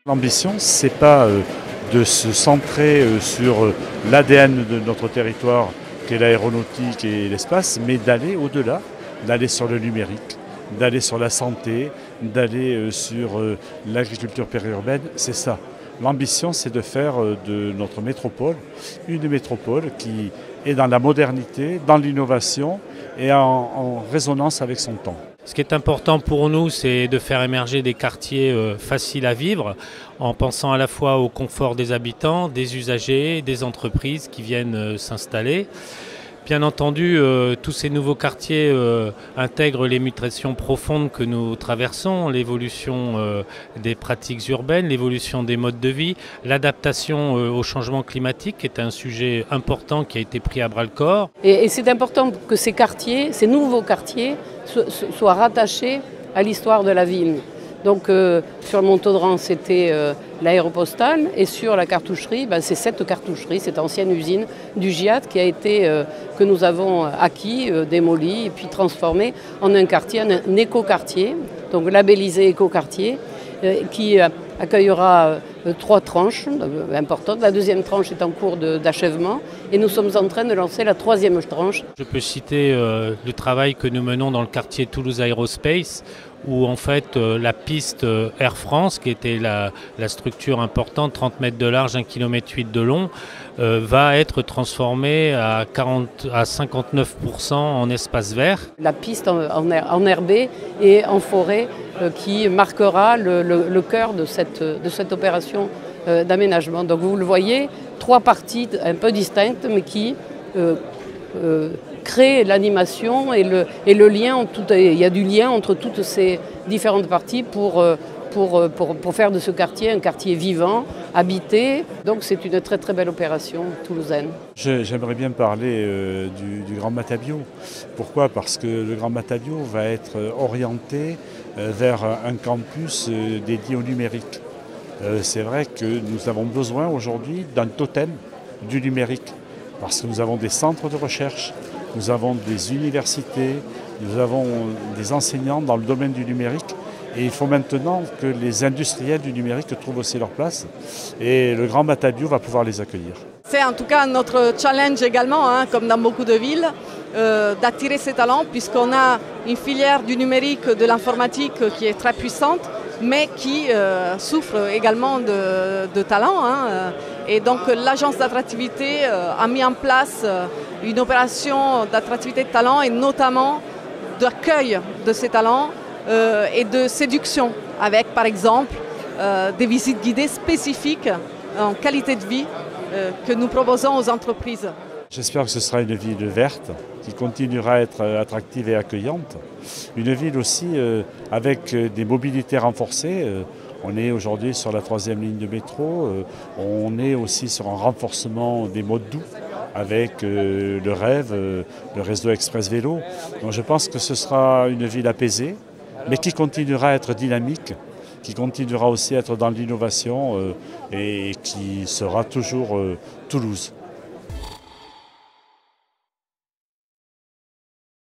L'ambition, ce n'est pas de se centrer sur l'ADN de notre territoire, qui est l'aéronautique et l'espace, mais d'aller au-delà, d'aller sur le numérique, d'aller sur la santé, d'aller sur l'agriculture périurbaine, c'est ça. L'ambition, c'est de faire de notre métropole une métropole qui est dans la modernité, dans l'innovation et en résonance avec son temps. Ce qui est important pour nous, c'est de faire émerger des quartiers faciles à vivre, en pensant à la fois au confort des habitants, des usagers, des entreprises qui viennent s'installer. Bien entendu, tous ces nouveaux quartiers intègrent les mutations profondes que nous traversons, l'évolution des pratiques urbaines, l'évolution des modes de vie, l'adaptation au changement climatique, qui est un sujet important qui a été pris à bras-le-corps. Et c'est important que ces quartiers, ces nouveaux quartiers, soient rattachés à l'histoire de la ville. Donc sur le Montaudran, c'était l'aéropostale, et sur la cartoucherie, c'est cette cartoucherie, cette ancienne usine du GIAT que nous avons acquis, démoli et puis transformé en un quartier, un écoquartier, donc labellisé écoquartier, qui accueillera 3 tranches importantes. La deuxième tranche est en cours d'achèvement et nous sommes en train de lancer la 3e tranche. Je peux citer le travail que nous menons dans le quartier Toulouse Aerospace, où en fait la piste Air France, qui était la structure importante, 30 mètres de large, 1,8 km de long, va être transformée à 59% en espace vert. La piste en herbé et en forêt qui marquera le cœur de cette opération d'aménagement. Donc vous le voyez, 3 parties un peu distinctes, mais qui créent l'animation et le lien. Il y a du lien entre toutes ces différentes parties pour faire de ce quartier un quartier vivant, habité. Donc c'est une très très belle opération toulousaine. J'aimerais bien parler du Grand Matabio. Pourquoi? Parce que le Grand Matabio va être orienté vers un campus dédié au numérique. C'est vrai que nous avons besoin aujourd'hui d'un totem du numérique, parce que nous avons des centres de recherche, nous avons des universités, nous avons des enseignants dans le domaine du numérique. Et il faut maintenant que les industriels du numérique trouvent aussi leur place, et le Grand Matabio va pouvoir les accueillir. C'est en tout cas notre challenge également, comme dans beaucoup de villes, d'attirer ces talents, puisqu'on a une filière du numérique, de l'informatique qui est très puissante, mais qui souffre également de talents. Et donc l'agence d'attractivité a mis en place une opération d'attractivité de talents, et notamment d'accueil de ces talents et de séduction, avec par exemple des visites guidées spécifiques en qualité de vie que nous proposons aux entreprises. J'espère que ce sera une ville verte qui continuera à être attractive et accueillante. Une ville aussi avec des mobilités renforcées. On est aujourd'hui sur la 3e ligne de métro. On est aussi sur un renforcement des modes doux avec le REV, le réseau Express Vélo. Donc je pense que ce sera une ville apaisée, mais qui continuera à être dynamique, qui continuera aussi à être dans l'innovation et qui sera toujours Toulouse.